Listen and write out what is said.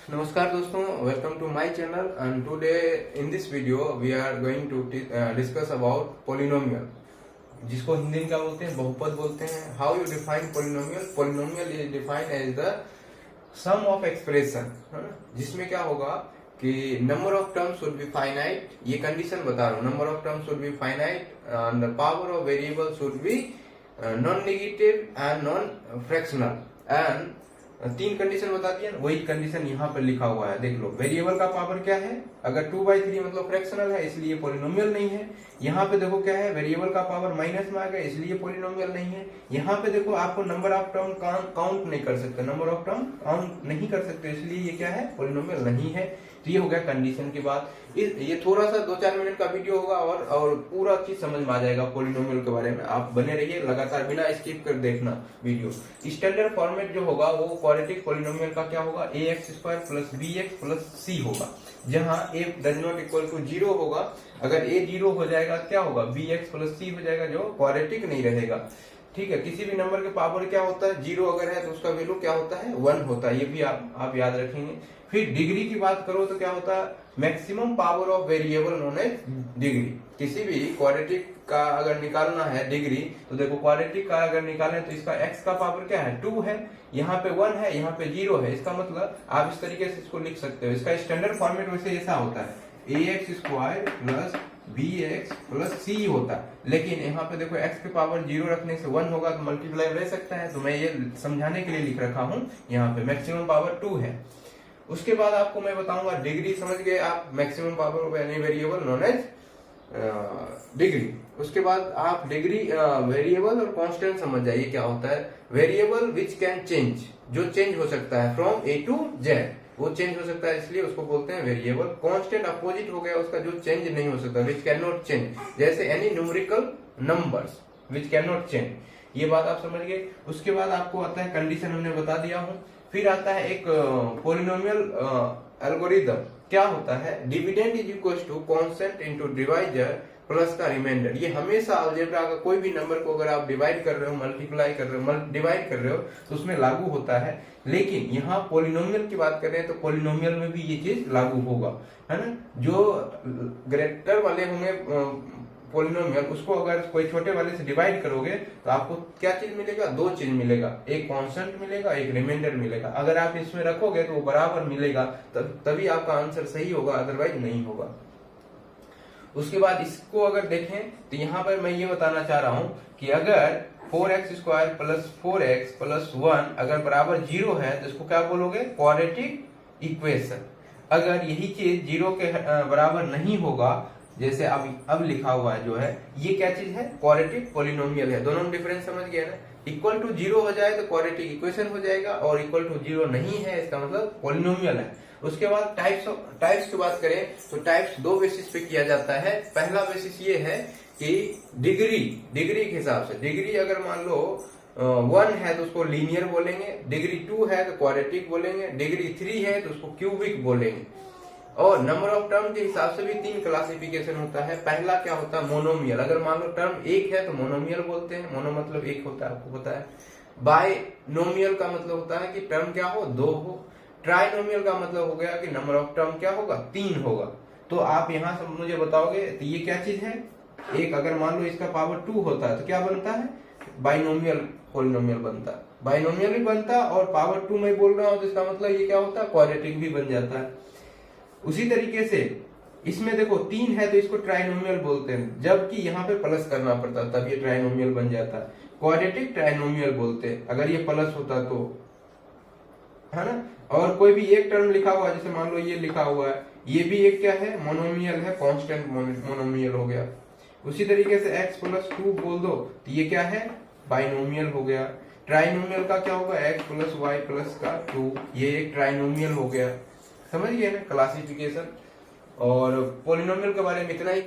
नमस्कार दोस्तों, welcome to my channel and today in this video we are going to discuss about polynomial, जिसको हिंदी में क्या बोलते हैं, बहुपद बोलते हैं। How you define polynomial? Polynomial is defined as the sum of expression, जिसमें क्या होगा कि number of terms should be finite. ये कंडीशन बता रहा हूँ, number of terms should be finite and the power of variable should be non negative and non fractional. And तीन condition बता दिया, वही कंडीशन यहाँ पर लिखा हुआ है। देख लो, वेरिएबल का पावर क्या है, अगर 2/3 मतलब फ्रैक्शनल है इसलिए पॉलिनोमियल नहीं है। यहाँ पे देखो क्या है, वेरिएबल का पावर माइनस में आ गया इसलिए पॉलिनोमियल नहीं है। यहाँ पे देखो आपको नंबर ऑफ टर्म काउंट नहीं कर सकते, नंबर ऑफ टर्म काउंट नहीं कर सकते इसलिए ये क्या है, पॉलिनोमियल नहीं है। तो ये हो गया कंडीशन की बात। ये थोड़ा सा 2-4 मिनट का वीडियो होगा और पूरा चीज समझ में आ जाएगा पॉलिनोमियल के बारे में। आप बने रहिए लगातार, बिना स्किप कर देखना वीडियो। स्टैंडर्ड फॉर्मेट जो होगा वो क्वाड्रेटिक पॉलिनोमियल का क्या होगा, ax² + bx + c होगा, जहां a does not equal to 0 होगा। अगर a 0 हो जाएगा क्या होगा, bx + c हो जाएगा, जो क्वाड्रेटिक नहीं रहेगा। ठीक है, किसी भी नंबर के पावर क्या होता है, 0 अगर है तो उसका वैल्यू क्या होता है, 1 होता है। ये भी आप याद रखेंगे। फिर डिग्री की बात करो तो क्या होता है, maximum power of variable known as degree. किसी भी क्वाड्रेटिक का अगर निकालना है डिग्री, तो देखो क्वाड्रेटिक का अगर निकालें तो इसका x का पावर क्या है, 2 है, यहाँ पे 1 है, यहाँ पे 0 है। इसका मतलब आप इस तरीके से इसको लिख सकते हो। इसका स्टैंडर्ड फॉर्मेट वैसे ऐसा होता है, ax² + bx + c होता है। लेकिन यहाँ पे देखो x के पावर 0 रखने से 1 होगा तो मल्टीप्लाई रह सकता है, तो मैं ये समझाने के लिए लिख रखा हूँ। यहाँ पे मैक्सिमम पावर 2 है। उसके बाद आपको मैं बताऊंगा डिग्री, समझ गए आप, maximum power of any variable known as degree. उसके बाद आप डिग्री वेरिएबल और कांस्टेंट समझ जाइए क्या होता है। वेरिएबल विच कैन चेंज, जो चेंज हो सकता है फ्रॉम a to z, वो चेंज हो सकता है इसलिए उसको बोलते हैं वेरिएबल। कांस्टेंट अपोजिट हो गया उसका, जो चेंज नहीं हो सकता, विच कैन नॉट चेंज, जैसे any numerical numbers which can not change. ये बात आप समझ गए। उसके बाद आपको आता है कंडीशन, हमने बता दिया हूं। फिर आता है एक पॉलिनोमियल एल्गोरिथम। क्या होता है, dividend is equal to constant into divisor plus का रिमाइंडर। ये हमेशा अलजेब्रा का कोई भी नंबर को अगर आप डिवाइड कर रहे हो, मल्टीप्लाई कर रहे हो, डिवाइड कर रहे हो तो उसमें लागू होता है। लेकिन यहाँ पॉलिनोमियल की बात कर रहे हैं तो पॉलिनोमियल में भी ये चीज लागू होगा, है ना। जो ग्रेटर वाले होंगे पॉलिनोमियल, उसको अगर कोई छोटे वाले से डिवाइड करोगे तो आपको क्या चीज मिलेगा, 2 चीज मिलेगा, एक कांस्टेंट मिलेगा, एक रिमाइंडर मिलेगा। अगर आप इसमें रखोगे तो वो बराबर मिलेगा, तभी आपका आंसर सही होगा, अदरवाइज नहीं होगा। उसके बाद इसको अगर देखें तो यहाँ पर मैं ये बताना चाह रहा हूँ कि अगर 4x² + 4x + 1 अगर बराबर 0 है तो इसको क्या बोलोगे, क्वाड्रेटिक इक्वेशन। अगर यही चीज 0 के बराबर नहीं होगा, जैसे अब लिखा हुआ है जो है, ये क्या चीज है, क्वाड्रेटिक पॉलिनोमियल है। दोनों में डिफरेंस समझ गया ना। इक्वल टू 0 हो जाए तो क्वाड्रेटिक इक्वेशन हो जाएगा, और इक्वल टू 0 नहीं है इसका मतलब पॉलिनोमियल है। उसके बाद टाइप्स की बात करें तो टाइप्स 2 बेसिस पे किया जाता है। पहला बेसिस ये है कि डिग्री के हिसाब से, डिग्री अगर मान लो 1 है तो उसको लीनियर बोलेंगे, डिग्री 2 है तो क्वाड्रेटिक बोलेंगे, डिग्री 3 है तो उसको क्यूबिक बोलेंगे। और नंबर ऑफ टर्म के हिसाब से भी 3 क्लासिफिकेशन होता है। पहला क्या होता है, मोनोमियल। अगर मान लो टर्म 1 है तो मोनोमियल बोलते हैं, मोनो मतलब 1 होता है, आपको पता है। बायनोमियल का मतलब होता है कि टर्म क्या हो, 2 हो। ट्राइनोमियल का मतलब हो गया कि नंबर ऑफ टर्म क्या होगा, 3 होगा। तो आप यहाँ से मुझे बताओगे तो ये क्या चीज है, एक अगर मान लो इसका पावर 2 होता है तो क्या बनता है, बाइनोमियल पॉलिनोमियल बनता है। बाइनोमियल भी बनता है और पावर 2 में बोल रहा हूँ तो इसका मतलब ये क्या होता है, क्वाड्रेटिक भी बन जाता है। उसी तरीके से इसमें देखो 3 है तो इसको ट्राइनोमियल बोलते हैं, जबकि यहाँ पे प्लस करना पड़ता है तब ये ट्राइनोमियल बन जाता है। क्वाड्रेटिक ट्राइनोमियल बोलते हैं अगर ये प्लस होता तो, है ना। और कोई भी एक टर्म लिखा हुआ है, जैसे मान लो ये लिखा हुआ है, ये भी एक क्या है, मोनोमियल है, कांस्टेंट मोनोमियल हो गया। उसी तरीके से x + 2 बोल दो तो ये क्या है, बाइनोमियल हो गया। ट्राइनोमियल का क्या होगा, x + y + 2, ये एक ट्राइनोमियल हो गया। समझ गए ना क्लासिफिकेशन। और पॉलिनोमियल के बारे में इतना ही।